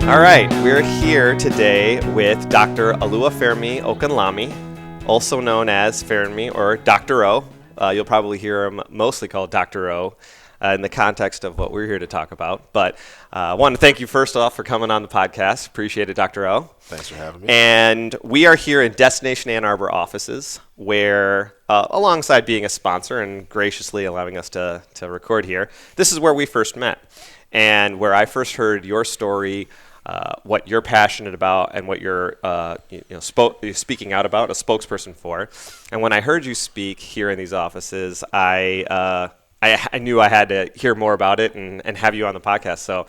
All right, we're here today with Dr. Oluwaferanmi Okanlami, also known as Feranmi or Dr. O. You'll probably hear him mostly called Dr. O in the context of what we're here to talk about. But I want to thank you first off for coming on the podcast. Appreciate it, Dr. O. Thanks for having me. And we are here in Destination Ann Arbor offices where, alongside being a sponsor and graciously allowing us to record here, this is where we first met and where I first heard your story, what you're passionate about and what you're speaking out about, a spokesperson for. And when I heard you speak here in these offices, I knew I had to hear more about it and have you on the podcast. So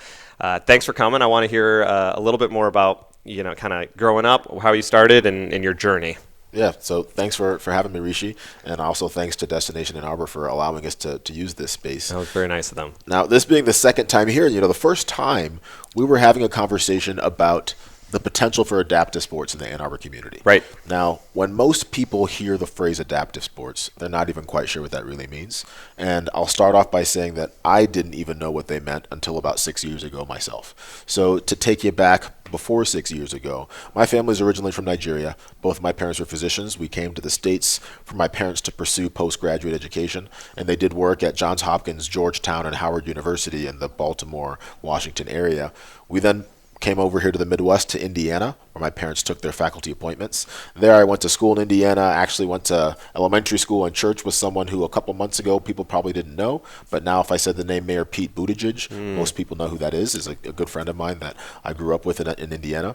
thanks for coming. I want to hear a little bit more about, kind of growing up, how you started and your journey. Yeah, so thanks for having me, Rishi, and also thanks to Destination Ann Arbor for allowing us to use this space. That was very nice of them. Now, this being the second time here, the first time we were having a conversation about the potential for adaptive sports in the Ann Arbor community. Right. Now, when most people hear the phrase adaptive sports, they're not even quite sure what that really means. And I'll start off by saying that I didn't even know what they meant until about 6 years ago myself. So to take you back before 6 years ago, my family is originally from Nigeria. Both of my parents were physicians. We came to the States for my parents to pursue postgraduate education, and they did work at Johns Hopkins, Georgetown, and Howard University in the Baltimore, Washington area. We then came over here to the Midwest to Indiana, where my parents took their faculty appointments. There I went to school in Indiana, actually went to elementary school and church with someone who a couple months ago people probably didn't know, but now if I said the name Mayor Pete Buttigieg, most people know who that is a good friend of mine that I grew up with in Indiana.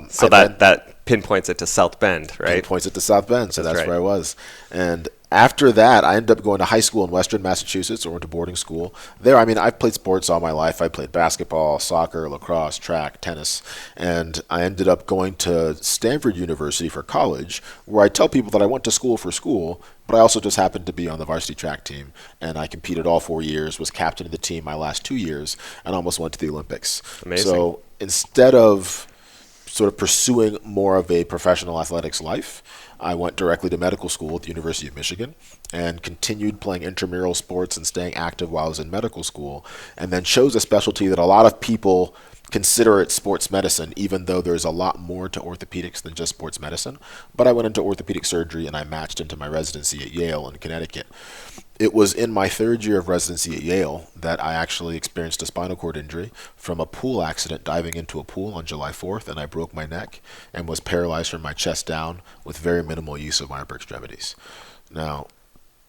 So that pinpoints it to South Bend, right? Pinpoints it to South Bend, so that's right. where I was. And after that, I ended up going to high school in Western Massachusetts, or went to boarding school. There, I've played sports all my life. I played basketball, soccer, lacrosse, track, tennis, and I ended up going to Stanford University for college, where I tell people that I went to school for school, but I also just happened to be on the varsity track team, and I competed all 4 years, was captain of the team my last 2 years, and almost went to the Olympics. Amazing. So instead of sort of pursuing more of a professional athletics life, I went directly to medical school at the University of Michigan and continued playing intramural sports and staying active while I was in medical school, and then chose a specialty that a lot of people consider it sports medicine, even though there's a lot more to orthopedics than just sports medicine. But I went into orthopedic surgery and I matched into my residency at Yale in Connecticut. It was in my third year of residency at Yale that I actually experienced a spinal cord injury from a pool accident, diving into a pool on July 4th, and I broke my neck and was paralyzed from my chest down with very minimal use of my upper extremities. Now,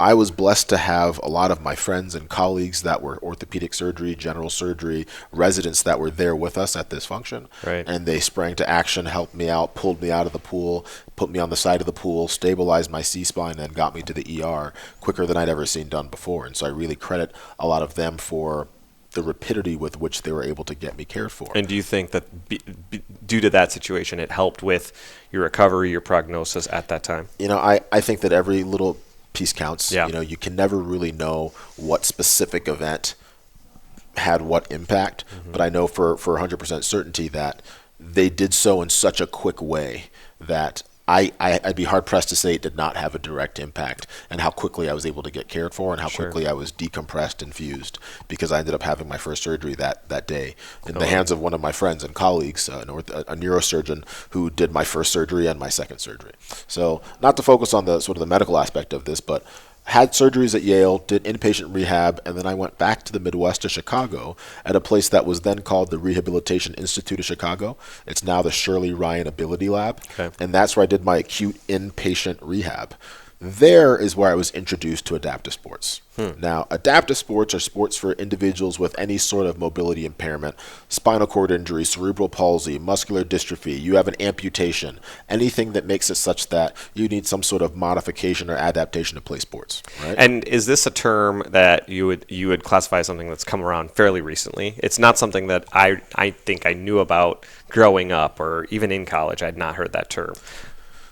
I was blessed to have a lot of my friends and colleagues that were orthopedic surgery, general surgery, residents that were there with us at this function. Right. And they sprang to action, helped me out, pulled me out of the pool, put me on the side of the pool, stabilized my C-spine, and got me to the ER quicker than I'd ever seen done before. And so I really credit a lot of them for the rapidity with which they were able to get me cared for. And do you think that due to that situation, it helped with your recovery, your prognosis at that time? I think that every little piece counts. Yeah. You can never really know what specific event had what impact, but I know for 100% certainty that they did so in such a quick way that I'd be hard-pressed to say it did not have a direct impact, and how quickly I was able to get cared for and how quickly I was decompressed and fused, because I ended up having my first surgery that day in the hands of one of my friends and colleagues, a neurosurgeon who did my first surgery and my second surgery. So not to focus on the sort of the medical aspect of this, but had surgeries at Yale, did inpatient rehab, and then I went back to the Midwest to Chicago at a place that was then called the Rehabilitation Institute of Chicago. It's now the Shirley Ryan Ability Lab, and that's where I did my acute inpatient rehab. There is where I was introduced to adaptive sports. Now, adaptive sports are sports for individuals with any sort of mobility impairment, spinal cord injury, cerebral palsy, muscular dystrophy, you have an amputation, anything that makes it such that you need some sort of modification or adaptation to play sports. Right? And is this a term that you would classify as something that's come around fairly recently? It's not something that I think I knew about growing up or even in college. I had not heard that term.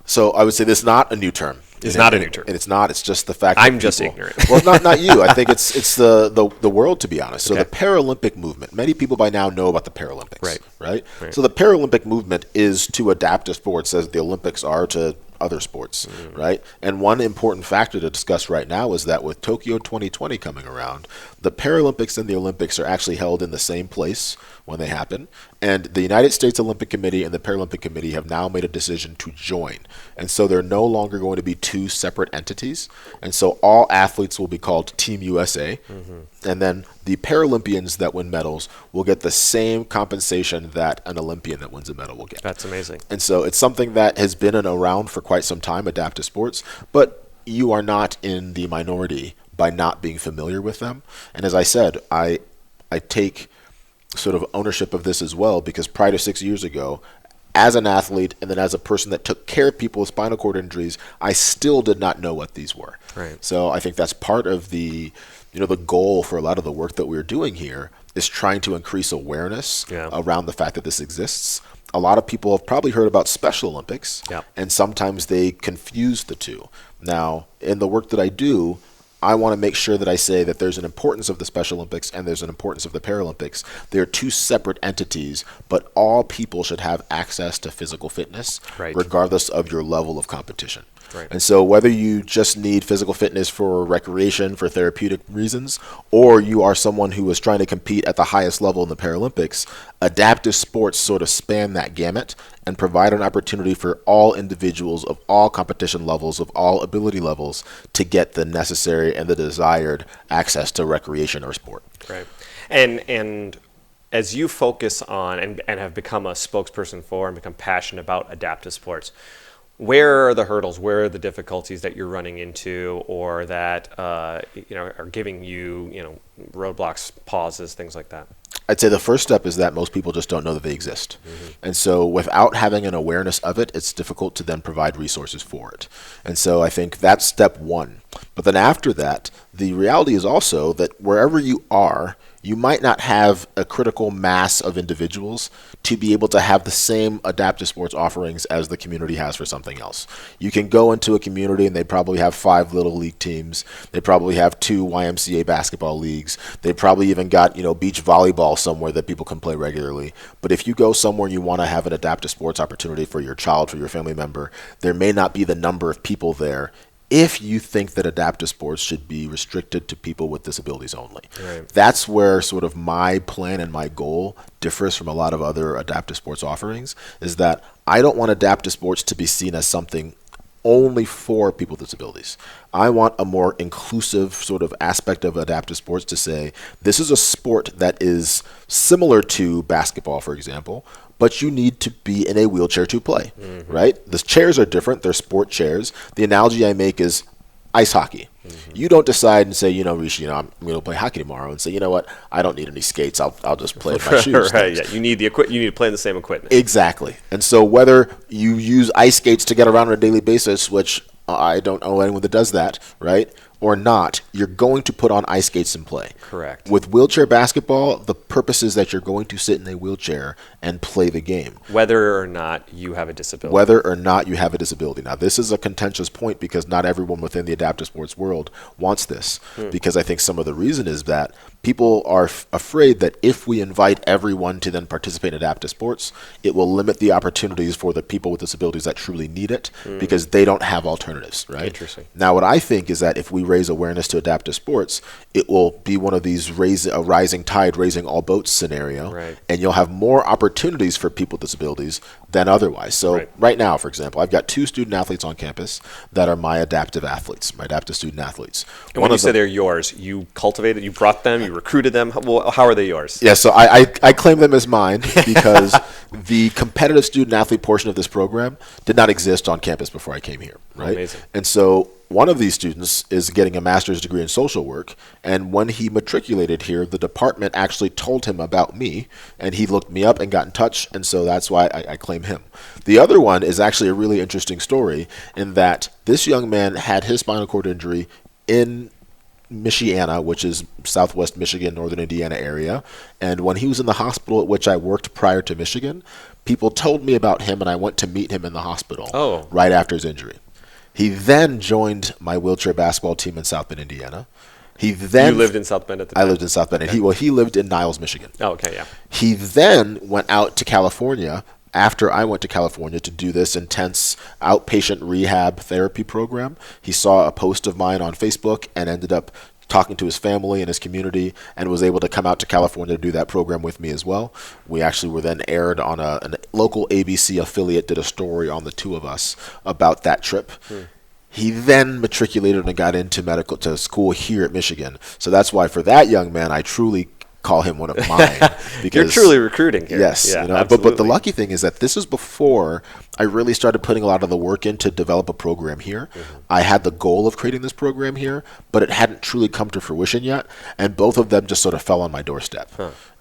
So I would say this is not a new term. It's not a new term. And it's not. It's just the fact that I'm just ignorant. Well, not you. I think it's the world, to be honest. So Okay. the Paralympic movement, many people by now know about the Paralympics. Right. So the Paralympic movement is to adaptive sports as the Olympics are to other sports, right? And one important factor to discuss right now is that with Tokyo 2020 coming around, the Paralympics and the Olympics are actually held in the same place, when they happen. And the United States Olympic Committee and the Paralympic Committee have now made a decision to join. And so they're no longer going to be two separate entities. And so all athletes will be called Team USA. And then the Paralympians that win medals will get the same compensation that an Olympian that wins a medal will get. That's amazing. And so it's something that has been around for quite some time, adaptive sports, but you are not in the minority by not being familiar with them. And as I said, I take sort of ownership of this as well, because prior to 6 years ago, as an athlete and then as a person that took care of people with spinal cord injuries, I still did not know what these were. Right. So I think that's part of the goal for a lot of the work that we're doing here is trying to increase awareness around the fact that this exists. A lot of people have probably heard about Special Olympics, and sometimes they confuse the two. Now, in the work that I do, I want to make sure that I say that there's an importance of the Special Olympics and there's an importance of the Paralympics. They're two separate entities, but all people should have access to physical fitness, regardless of your level of competition. Right. And so whether you just need physical fitness for recreation, for therapeutic reasons, or you are someone who is trying to compete at the highest level in the Paralympics, adaptive sports sort of span that gamut and provide an opportunity for all individuals of all competition levels, of all ability levels, to get the necessary and the desired access to recreation or sport. Right. And as you focus on and have become a spokesperson for and become passionate about adaptive sports, where are the hurdles? Where are the difficulties that you're running into, or that are giving you roadblocks, pauses, things like that? I'd say the first step is that most people just don't know that they exist. And so without having an awareness of it, it's difficult to then provide resources for it. And so I think that's step one. But then after that, the reality is also that wherever you are, you might not have a critical mass of individuals to be able to have the same adaptive sports offerings as the community has for something else. You can go into a community and they probably have 5 little league teams. They probably have 2 YMCA basketball leagues. They probably even got, beach volleyball somewhere that people can play regularly. But if you go somewhere and you want to have an adaptive sports opportunity for your child, for your family member, there may not be the number of people there if you think that adaptive sports should be restricted to people with disabilities only. Right. That's where sort of my plan and my goal differs from a lot of other adaptive sports offerings, is that I don't want adaptive sports to be seen as something only for people with disabilities. I want a more inclusive sort of aspect of adaptive sports to say, this is a sport that is similar to basketball, for example, but you need to be in a wheelchair to play, right? The chairs are different. They're sport chairs. The analogy I make is ice hockey. You don't decide and say, Rishi, I'm going to play hockey tomorrow, and say, you know what, I don't need any skates. I'll just play in my shoes. Right, yeah. You need to play in the same equipment. Exactly. And so whether you use ice skates to get around on a daily basis, which I don't know anyone that does that, right, or not, you're going to put on ice skates and play. Correct. With wheelchair basketball, the purpose is that you're going to sit in a wheelchair and play the game. Whether or not you have a disability. Now, this is a contentious point because not everyone within the adaptive sports world wants this. Because I think some of the reason is that people are afraid that if we invite everyone to then participate in adaptive sports, it will limit the opportunities for the people with disabilities that truly need it because they don't have alternatives, right? Interesting. Now, what I think is that if we raise awareness to adaptive sports, it will be one of these a rising tide, raising all boats scenario, and you'll have more opportunities for people with disabilities than otherwise. So right now, for example, I've got 2 student athletes on campus that are my adaptive athletes, my adaptive student athletes. And when you say they're yours, you cultivated, you brought them, you recruited them. How are they yours? Yeah, so I claim them as mine because the competitive student athlete portion of this program did not exist on campus before I came here, right? Amazing. And so one of these students is getting a master's degree in social work, and when he matriculated here, the department actually told him about me, and he looked me up and got in touch, and so that's why I claim him. The other one is actually a really interesting story in that this young man had his spinal cord injury in Michiana, which is southwest Michigan, northern Indiana area, and when he was in the hospital at which I worked prior to Michigan, people told me about him, and I went to meet him in the hospital right after his injury. He then joined my wheelchair basketball team in South Bend, Indiana. You lived in South Bend at the time? I lived in South Bend. Okay. He lived in Niles, Michigan. Oh, okay, yeah. He then went out to California after I went to California to do this intense outpatient rehab therapy program. He saw a post of mine on Facebook and ended up talking to his family and his community, and was able to come out to California to do that program with me as well. We actually were then aired on a local ABC affiliate, did a story on the two of us about that trip. He then matriculated and got into to school here at Michigan. So that's why for that young man, I truly call him one of mine. Because you're truly recruiting here. Yes. Yeah, but the lucky thing is that this is before I really started putting a lot of the work in to develop a program here. I had the goal of creating this program here, but it hadn't truly come to fruition yet. And both of them just sort of fell on my doorstep.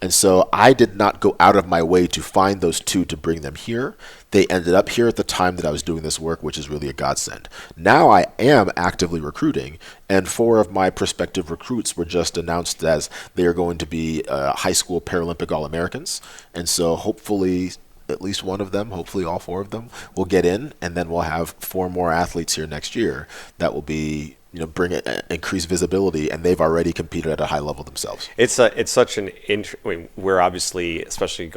And so I did not go out of my way to find those two to bring them here. They ended up here at the time that I was doing this work, which is really a godsend. Now I am actively recruiting, and 4 of my prospective recruits were just announced as they are going to be high school Paralympic All-Americans. And so hopefully at least one of them, hopefully all 4 of them, will get in, and then we'll have 4 more athletes here next year that will be bring increased visibility, and they've already competed at a high level themselves. It's such an we're obviously, especially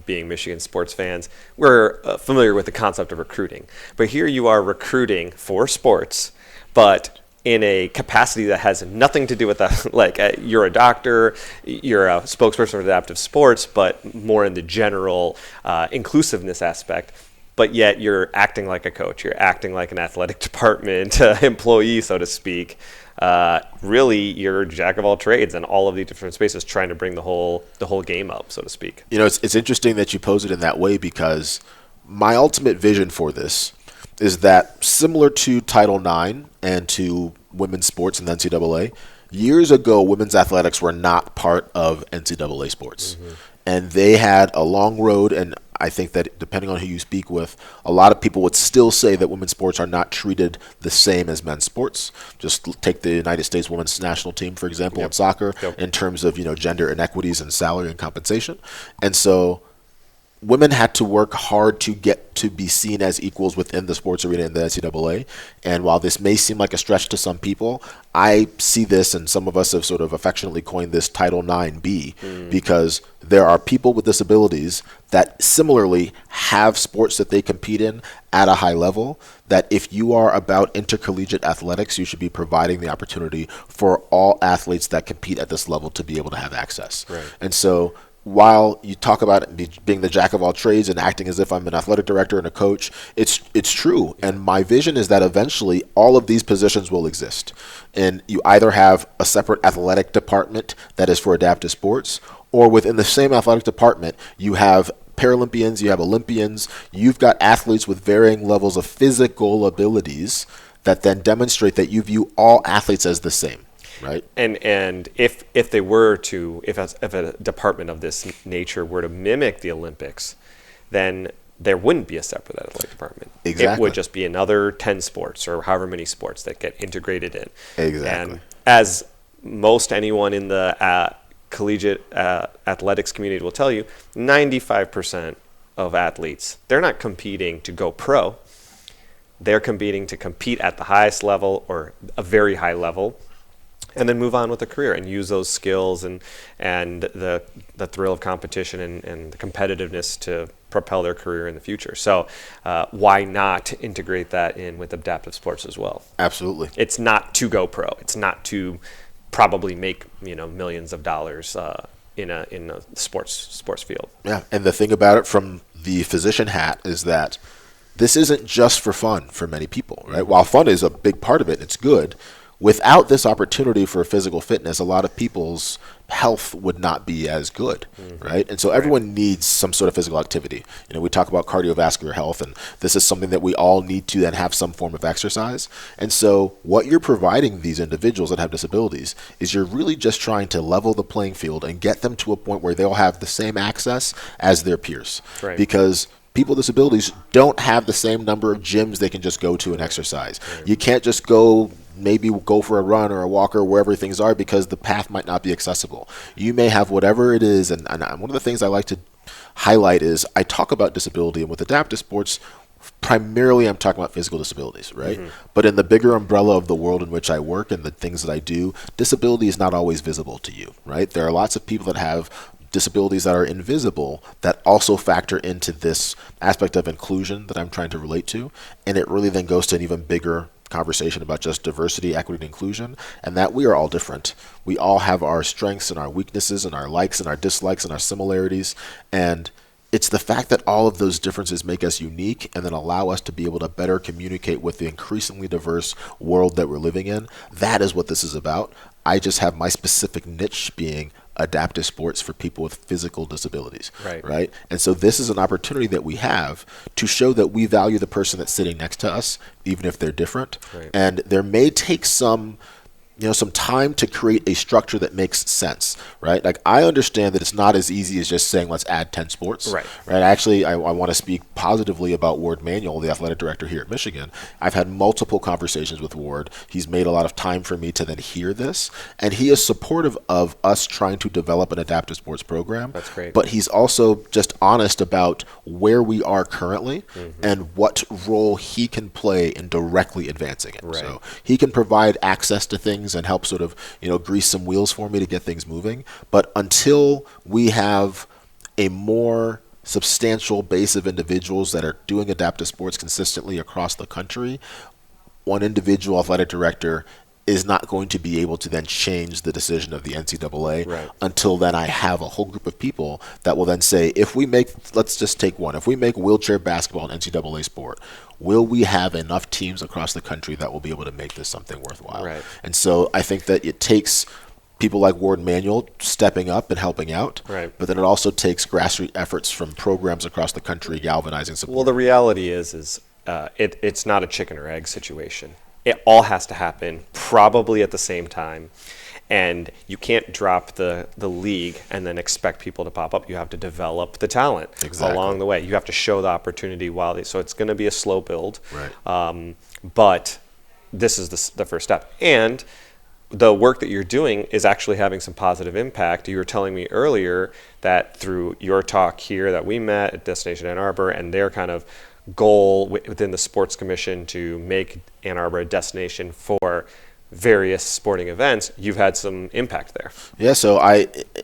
being Michigan sports fans, we're familiar with the concept of recruiting. But here you are recruiting for sports, but in a capacity that has nothing to do with that. Like you're a doctor, you're a spokesperson for adaptive sports, but more in the general inclusiveness aspect. But yet you're acting like a coach. You're acting like an athletic department employee, so to speak. Really, you're a jack of all trades in all of the different spaces, trying to bring the whole game up, so to speak. It's interesting that you pose it in that way, because my ultimate vision for this is that, similar to Title IX and to women's sports in the NCAA, years ago, women's athletics were not part of NCAA sports. And they had a long road, and I think that depending on who you speak with, a lot of people would still say that women's sports are not treated the same as men's sports. Just take the United States women's national team, for example, in soccer, in terms of gender inequities and salary and compensation. And so women had to work hard to get to be seen as equals within the sports arena in the NCAA. And while this may seem like a stretch to some people, I see this, and some of us have sort of affectionately coined this Title IX-B, because there are people with disabilities that similarly have sports that they compete in at a high level, that if you are about intercollegiate athletics, you should be providing the opportunity for all athletes that compete at this level to be able to have access. And so while you talk about being the jack of all trades and acting as if I'm an athletic director and a coach, it's true. And my vision is that eventually all of these positions will exist. And you either have a separate athletic department that is for adaptive sports, or within the same athletic department, you have Paralympians, you have Olympians, you've got athletes with varying levels of physical abilities that then demonstrate that you view all athletes as the same. Right. And if they were to, if a department of this nature were to mimic the Olympics, then there wouldn't be a separate athletic department. Exactly. It would just be another 10 sports or however many sports that get integrated in. Exactly. And as most anyone in the collegiate athletics community will tell you, 95% of athletes, they're not competing to go pro. They're competing to compete at the highest level or a very high level, and then move on with a career and use those skills and the thrill of competition and the competitiveness to propel their career in the future. So why not integrate that in with adaptive sports as well? Absolutely. It's not to go pro. It's not to probably make millions of dollars in a sports field. Yeah, and the thing about it from the physician hat is that this isn't just for fun for many people, right? While fun is a big part of it, it's good. Without this opportunity for physical fitness, a lot of people's health would not be as good, right? And so everyone needs some sort of physical activity. We talk about cardiovascular health, and this is something that we all need to then have some form of exercise. And so what you're providing these individuals that have disabilities is you're really just trying to level the playing field and get them to a point where they'll have the same access as their peers. Right. Because people with disabilities don't have the same number of gyms they can just go to and exercise. You can't just maybe go for a run or a walk or wherever things are, because the path might not be accessible. You may have whatever it is, and one of the things I like to highlight is I talk about disability, and with adaptive sports, primarily I'm talking about physical disabilities, right? But in the bigger umbrella of the world in which I work and the things that I do, disability is not always visible to you, right? There are lots of people that have disabilities that are invisible that also factor into this aspect of inclusion that I'm trying to relate to, and it really then goes to an even bigger conversation about just diversity, equity, and inclusion, and that we are all different. We all have our strengths and our weaknesses and our likes and our dislikes and our similarities, and it's the fact that all of those differences make us unique and then allow us to be able to better communicate with the increasingly diverse world that we're living in. That is what this is about. I just have my specific niche being adaptive sports for people with physical disabilities, right? And so this is an opportunity that we have to show that we value the person that's sitting next to us, even if they're different. And there may take some time to create a structure that makes sense, right? Like, I understand that it's not as easy as just saying, let's add 10 sports, right? Actually, I want to speak positively about Ward Manuel, the athletic director here at Michigan. I've had multiple conversations with Ward. He's made a lot of time for me to then hear this, and he is supportive of us trying to develop an adaptive sports program. That's great. But he's also just honest about where we are currently and what role he can play in directly advancing it. So he can provide access to things and help sort of, grease some wheels for me to get things moving. But until we have a more substantial base of individuals that are doing adaptive sports consistently across the country, one individual athletic director is not going to be able to then change the decision of the NCAA until then I have a whole group of people that will then say, let's just take one, if we make wheelchair basketball an NCAA sport, will we have enough teams across the country that will be able to make this something worthwhile? And so I think that it takes people like Ward Manuel stepping up and helping out, but then it also takes grassroots efforts from programs across the country galvanizing support. Well, the reality is it's not a chicken or egg situation. It all has to happen probably at the same time. And you can't drop the league and then expect people to pop up. You have to develop the talent along the way. You have to show the opportunity so it's going to be a slow build. But this is the first step. And the work that you're doing is actually having some positive impact. You were telling me earlier that through your talk here that we met at Destination Ann Arbor and their kind of goal within the Sports Commission to make Ann Arbor a destination for various sporting events, you've had some impact there. Yeah, so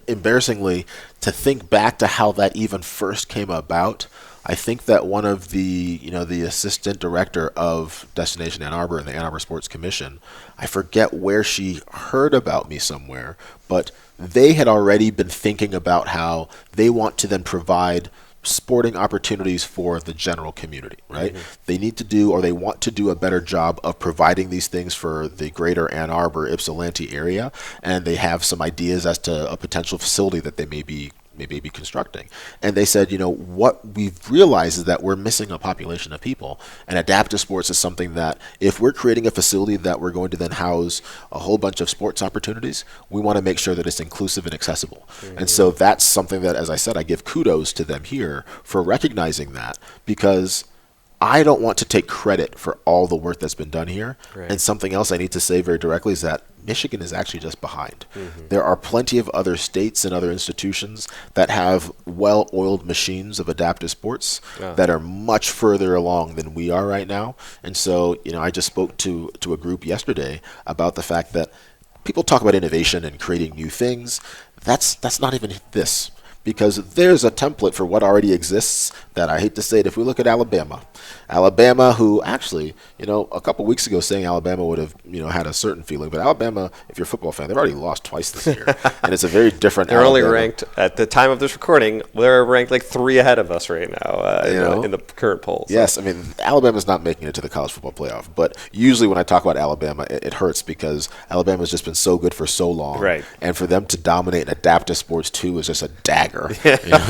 embarrassingly, to think back to how that even first came about, I think that one of the assistant director of Destination Ann Arbor and the Ann Arbor Sports Commission, I forget where she heard about me somewhere, but they had already been thinking about how they want to then provide sporting opportunities for the general community, right? They need to do, or they want to do, a better job of providing these things for the greater Ann Arbor, Ypsilanti area, and they have some ideas as to a potential facility that they may be constructing. And they said, what we've realized is that we're missing a population of people, and adaptive sports is something that if we're creating a facility that we're going to then house a whole bunch of sports opportunities, we want to make sure that it's inclusive and accessible. And so that's something that, as I said, I give kudos to them here for recognizing that, because I don't want to take credit for all the work that's been done here. And something else I need to say very directly is that Michigan is actually just behind. There are plenty of other states and other institutions that have well-oiled machines of adaptive sports that are much further along than we are right now. And so, I just spoke to a group yesterday about the fact that people talk about innovation and creating new things. That's not even this. Because there's a template for what already exists that, I hate to say it, if we look at Alabama, who actually, a couple weeks ago saying Alabama would have, had a certain feeling, but Alabama, if you're a football fan, they've already lost twice this year, and it's a very different They're Alabama. only ranked, at the time of this recording, they're ranked like 3 ahead of us right now in the current polls. Yes, I mean, Alabama's not making it to the college football playoff, but usually when I talk about Alabama, it hurts because Alabama's just been so good for so long, and for them to dominate adaptive sports too is just a dagger.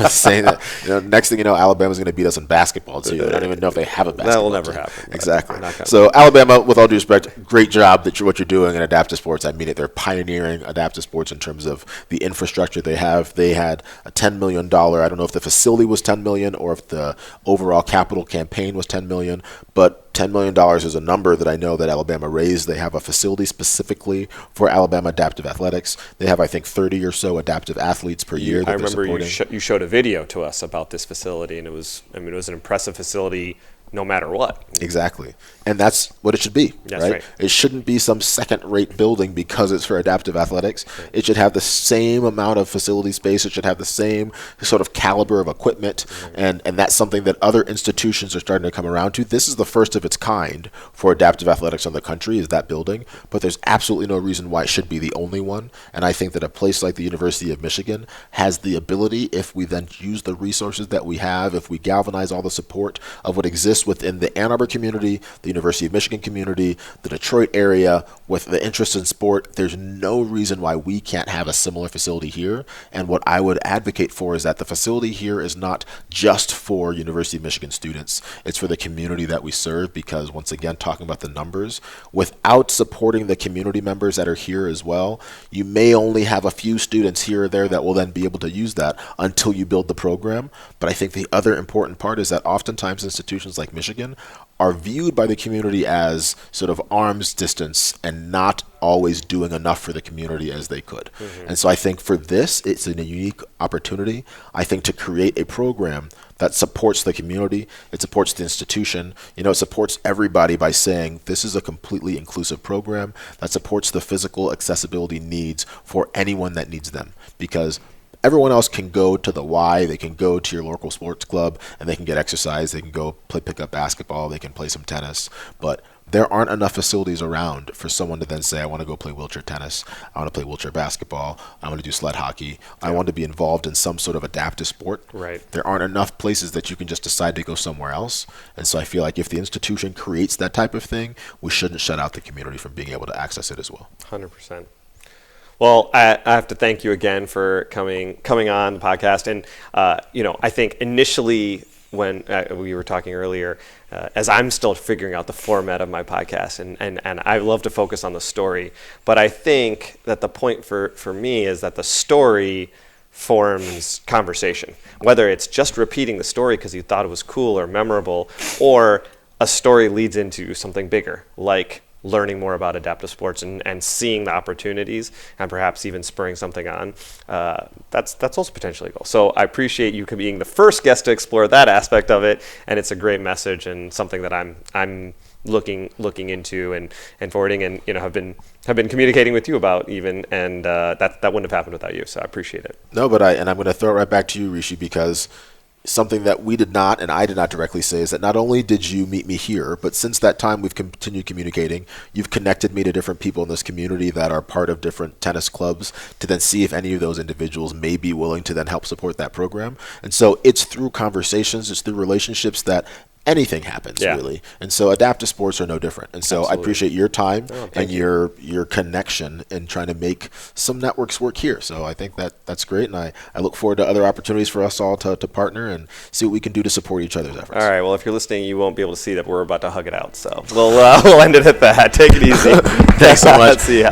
Saying that, next thing you know, Alabama's going to beat us in basketball too. I don't even know if they have a basketball That will never team. happen. Exactly. So Alabama, with all due respect, great job what you're doing in adaptive sports. I mean it. They're pioneering adaptive sports in terms of the infrastructure they have. They had a $10 million. I don't know if the facility was $10 million or if the overall capital campaign was $10 million, but $10 million is a number that I know that Alabama raised. They have a facility specifically for Alabama adaptive athletics. They have, I think, 30 or so adaptive athletes per year that I they're remember supporting. you showed a video to us about this facility, and it was an impressive facility no matter what. Exactly. And that's what it should be, That's right? right. It shouldn't be some second-rate building because it's for adaptive athletics. Right. It should have the same amount of facility space. It should have the same sort of caliber of equipment. And that's something that other institutions are starting to come around to. This is the first of its kind for adaptive athletics in the country, is that building. But there's absolutely no reason why it should be the only one. And I think that a place like the University of Michigan has the ability, if we then use the resources that we have, if we galvanize all the support of what exists within the Ann Arbor community, the University of Michigan community, the Detroit area, with the interest in sport, there's no reason why we can't have a similar facility here. And what I would advocate for is that the facility here is not just for University of Michigan students. It's for the community that we serve, because once again, talking about the numbers, without supporting the community members that are here as well, you may only have a few students here or there that will then be able to use that until you build the program. But I think the other important part is that oftentimes institutions like Michigan are viewed by the community as sort of arm's distance and not always doing enough for the community as they could. And so I think for this, it's a unique opportunity, I think, to create a program that supports the community, it supports the institution, it supports everybody by saying this is a completely inclusive program that supports the physical accessibility needs for anyone that needs them. Because everyone else can go to the Y, they can go to your local sports club and they can get exercise, they can go pick up basketball, they can play some tennis, but there aren't enough facilities around for someone to then say, I want to go play wheelchair tennis, I want to play wheelchair basketball, I want to do sled hockey, I want to be involved in some sort of adaptive sport. Right. There aren't enough places that you can just decide to go somewhere else. And so I feel like if the institution creates that type of thing, we shouldn't shut out the community from being able to access it as well. 100%. Well, I have to thank you again for coming on the podcast. And, I think initially when we were talking earlier, as I'm still figuring out the format of my podcast, and I love to focus on the story, but I think that the point for me is that the story forms conversation, whether it's just repeating the story because you thought it was cool or memorable, or a story leads into something bigger, like learning more about adaptive sports and seeing the opportunities and perhaps even spurring something on. That's also potentially a goal. So I appreciate you being the first guest to explore that aspect of it, and it's a great message and something that I'm looking into and forwarding, and have been communicating with you about even, and that wouldn't have happened without you. So I appreciate it. No, but I'm going to throw it right back to you, Rishi, because something that we did not, and I did not directly say, is that not only did you meet me here, but since that time we've continued communicating. You've connected me to different people in this community that are part of different tennis clubs to then see if any of those individuals may be willing to then help support that program. And so it's through conversations, it's through relationships that anything happens, really. And so adaptive sports are no different. And so I appreciate your time and your connection in trying to make some networks work here. So I think that's great. And I look forward to other opportunities for us all to partner and see what we can do to support each other's efforts. All right. Well, if you're listening, you won't be able to see that we're about to hug it out. So we'll end it at that. Take it easy. Thanks so much. See ya.